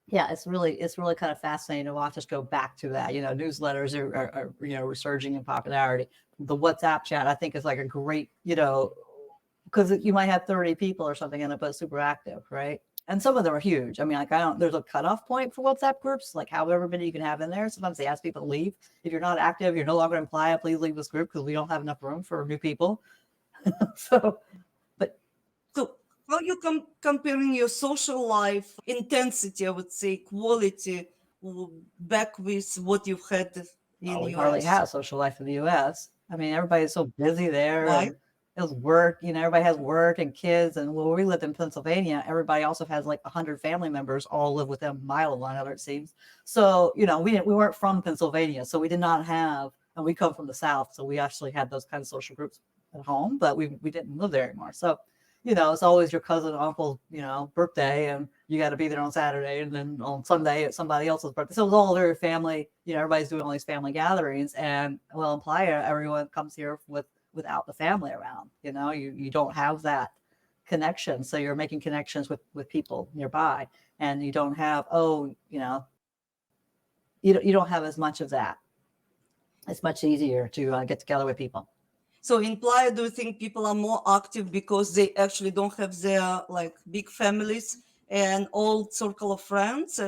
yeah, it's really kind of fascinating to watch us go back to that. Newsletters are resurging in popularity. The WhatsApp chat, I think, is like a great, because you might have 30 people or something in it, but super active, right? And some of them are huge. I mean, like there's a cutoff point for WhatsApp groups, like however many you can have in there. Sometimes they ask people to leave. If you're not active, you're no longer in Playa, please leave this group because we don't have enough room for new people. So how you comparing your social life intensity, I would say, quality, back with what you've had in we US? hardly have social life in the US. I mean, everybody's so busy there. Right. There's work, everybody has work and kids. And where we lived in Pennsylvania, everybody also has like 100 family members all live within a mile of one another, it seems. So, we weren't from Pennsylvania, so we did not have, and we come from the South, so we actually had those kind of social groups at home, but we didn't live there anymore. So, it's always your cousin, uncle's, birthday, and you got to be there on Saturday, and then on Sunday it's somebody else's birthday. So it was all very family. Everybody's doing all these family gatherings, and well, in Playa, everyone comes here without the family around. You don't have that connection, so you're making connections with people nearby, and you don't have you don't have as much of that. It's much easier to get together with people. So in Playa, do you think people are more active because they actually don't have their like big families and old circle of friends,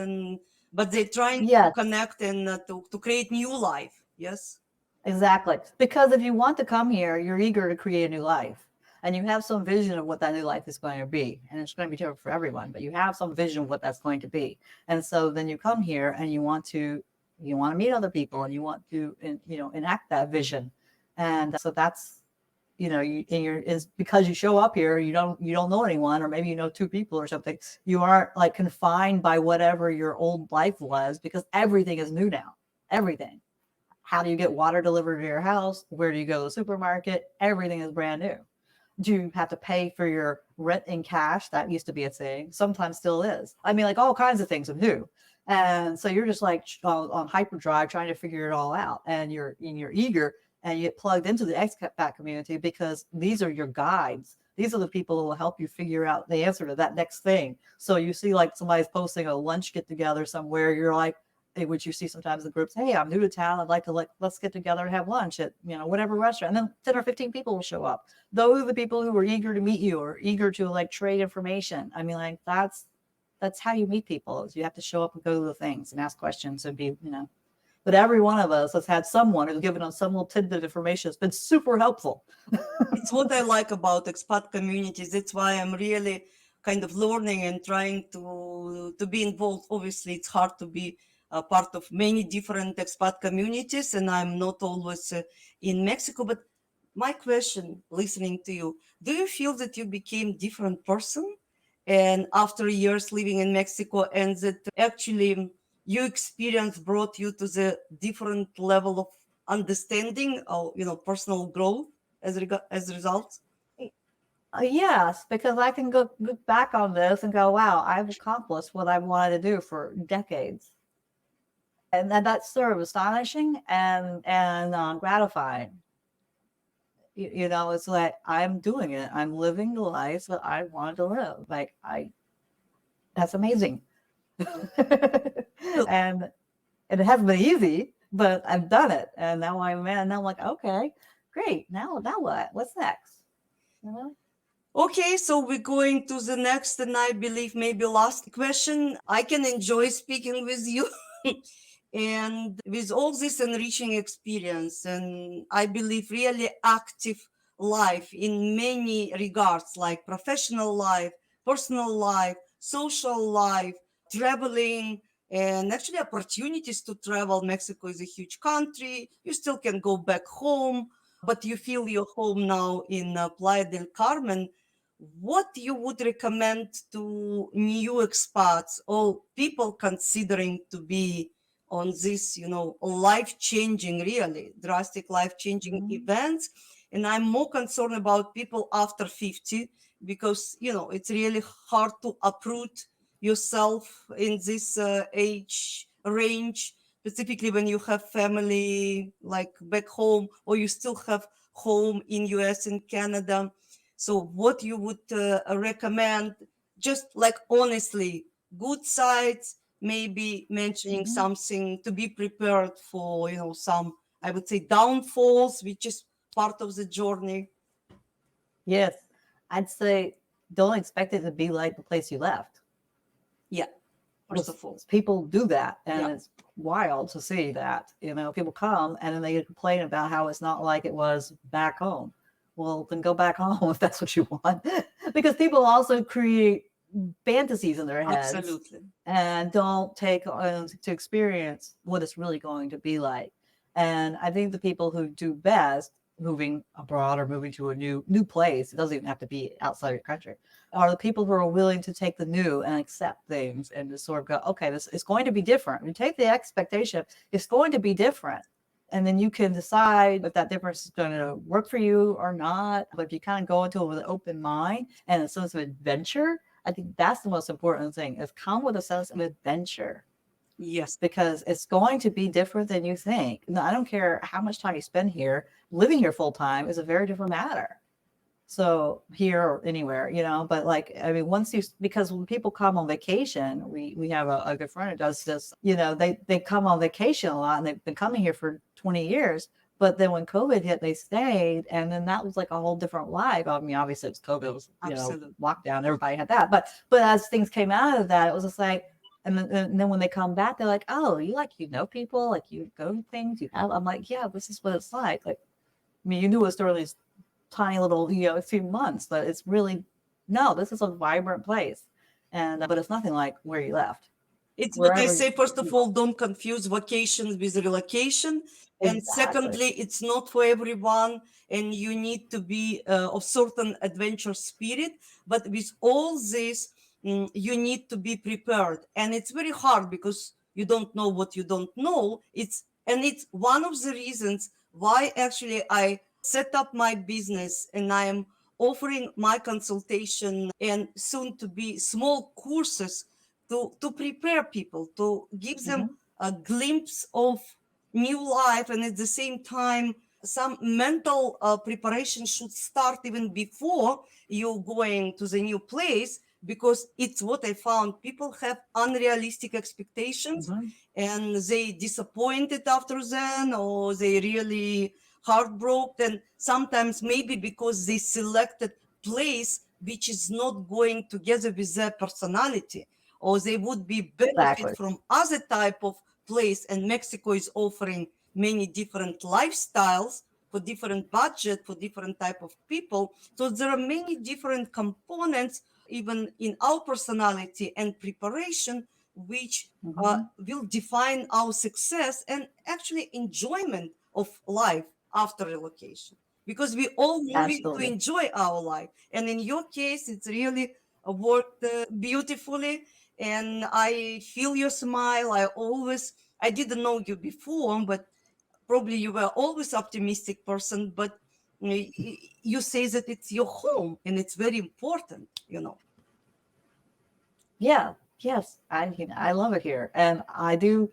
but they're trying to connect and to create new life? Yes, exactly. Because if you want to come here, you're eager to create a new life, and you have some vision of what that new life is going to be, and it's going to be different for everyone. But you have some vision of what that's going to be, and so then you come here and you want to meet other people, and you want to enact that vision. And so that's, is because you show up here, you don't know anyone, or maybe you know two people or something. You aren't like confined by whatever your old life was, because everything is new now. Everything. How do you get water delivered to your house? Where do you go to the supermarket? Everything is brand new. Do you have to pay for your rent in cash? That used to be a thing. Sometimes still is. I mean, like all kinds of things are new. And so you're just like on hyperdrive trying to figure it all out. And you're eager, and you get plugged into the expat community because these are your guides. These are the people who will help you figure out the answer to that next thing. So you see like somebody's posting a lunch get together somewhere. You're like, which you see sometimes in groups, hey, I'm new to town. I'd like to let's get together and have lunch at, whatever restaurant. And then 10 or 15 people will show up. Those are the people who are eager to meet you or eager to like trade information. I mean, like that's how you meet people, is you have to show up and go to the things and ask questions and be, But every one of us has had someone who's given us some little tidbit of information. It's been super helpful. It's what I like about expat communities. That's why I'm really kind of learning and trying to be involved. Obviously, it's hard to be a part of many different expat communities, and I'm not always in Mexico. But my question, listening to you, do you feel that you became different person, and after years living in Mexico, and that actually your experience brought you to the different level of understanding or personal growth as a result? Yes, because I can look back on this and go, wow, I've accomplished what I wanted to do for decades. And that's sort of astonishing and gratifying. You know, it's like I'm doing it. I'm living the life that I wanted to live. Like that's amazing. Well, and it hasn't been easy, but I've done it. And now now I'm like, okay, great. Now what? What's next? You know? okay, so we're going to the next, and I believe maybe last question. I can enjoy speaking with you. And with all this enriching experience, and I believe really active life in many regards, like professional life, personal life, social life, traveling, and actually opportunities to travel. Mexico is a huge country. You still can go back home, but you feel your home now in Playa del Carmen. What you would recommend to new expats or people considering to be on this, life-changing, really drastic life-changing Mhm. events? And I'm more concerned about people after 50, because it's really hard to uproot yourself in this age range, specifically when you have family like back home, or you still have home in US and Canada. So what you would recommend, just like honestly, good sides, maybe mentioning Mhm. something to be prepared for, some, I would say, downfalls, which is part of the journey. Yes, I'd say don't expect it to be like the place you left. Yeah, first of all. People do that, and Yeah, it's wild to see that. You know, people come and then they complain about how it's not like it was back home. Well, then go back home if that's what you want, because people also create fantasies in their heads absolutely. and don't take to experience what it's really going to be like. And I think the people who do best moving abroad or moving to a new place, it doesn't even have to be outside your country, are the people who are willing to take the new and accept things and just sort of go, okay, this is going to be different. You take the expectation, it's going to be different. And then you can decide if that difference is going to work for you or not. But if you kind of go into it with an open mind and a sense of adventure, I think that's the most important thing, is come with a sense of adventure, Yes, because it's going to be different than you think. No, I don't care how much time you spend here. Living here full time is a very different matter. So here or anywhere, but like, I mean, because when people come on vacation, we have a good friend who does this, they come on vacation a lot and they've been coming here for 20 years. But then when COVID hit, they stayed. And then that was like a whole different life. I mean, obviously it was COVID, it was, absolutely. lockdown, everybody had that. But as things came out of that, it was just like, and then when they come back, they're like, oh, you know people, like you go to things, I'm like, yeah, this is what it's like. Like, I mean, you knew us during these tiny little, few months, but it's really, no, this is a vibrant place. And, but it's nothing like where you left, It's what I wherever say. First you of all, don't confuse vacation with relocation. And exactly. secondly, it's not for everyone, and you need to be of certain adventure spirit. But with all this, you need to be prepared. And it's very hard because you don't know what you don't know. It's one of the reasons why actually I set up my business, and I am offering my consultation and soon to be small courses to prepare people, to give them Mhm. a glimpse of new life. And at the same time, some mental preparation should start even before you going to the new place, because it's what I found. People have unrealistic expectations, Mhm. and they disappointed after then, or they really heartbroken. And sometimes maybe because they selected place which is not going together with their personality, or they would be benefit Exactly. from other type of place. And Mexico is offering many different lifestyles for different budget, for different type of people. So there are many different components even in our personality and preparation, which Mhm. will define our success and actually enjoyment of life after relocation, because we all moving to Absolutely. enjoy our life. And in your case, it's really worked beautifully. And I feel your smile. I didn't know you before, but probably you were always optimistic person. But you say that it's your home, and it's very important. Yeah. Yes. I love it here. And I do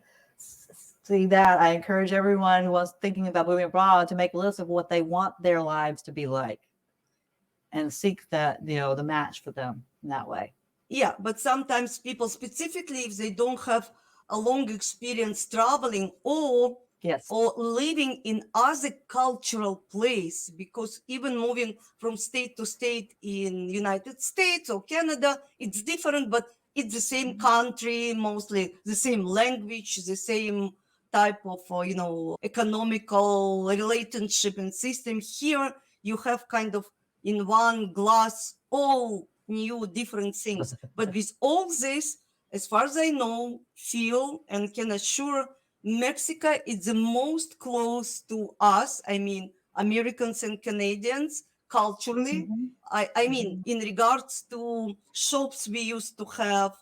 See that? I encourage everyone who was thinking about moving abroad to make a list of what they want their lives to be like and seek that, the match for them in that way. Yeah, but sometimes people, specifically if they don't have a long experience traveling or Yes. living in other cultural place, because even moving from state to state in United States or Canada, it's different, but it's the same country, mostly the same language, the same type of economical relationship and system. Here you have kind of in one glass all new different things. But with all this, as far as I know, feel and can assure, Mexico is the most close to us. I mean, Americans and Canadians culturally. Mhm. I mean, in regards to shops we used to have,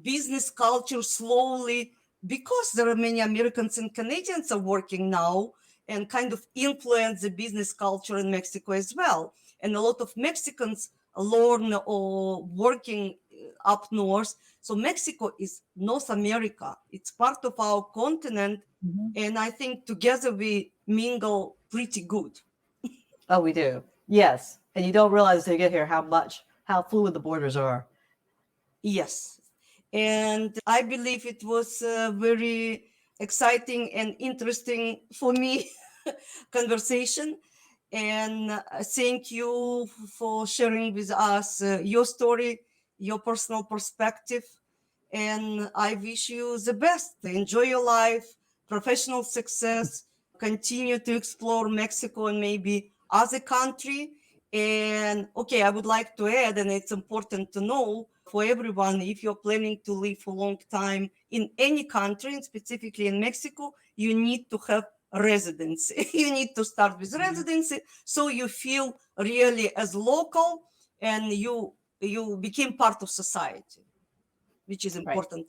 business culture slowly, because there are many Americans and Canadians are working now and kind of influence the business culture in Mexico as well. And a lot of Mexicans learn or working up north. So Mexico is North America. It's part of our continent. Mhm. And I think together we mingle pretty good. Oh, we do. Yes. And you don't realize until you get here how fluid the borders are. Yes. And I believe it was very exciting and interesting for me conversation. And thank you for sharing with us your story, your personal perspective. And I wish you the best. Enjoy your life, professional success, continue to explore Mexico and maybe other country. And okay, I would like to add, and it's important to know for everyone, if you're planning to live for a long time in any country, and specifically in Mexico, you need to have residency. You need to start with residency, so you feel really as local and you became part of society, which is Right. important.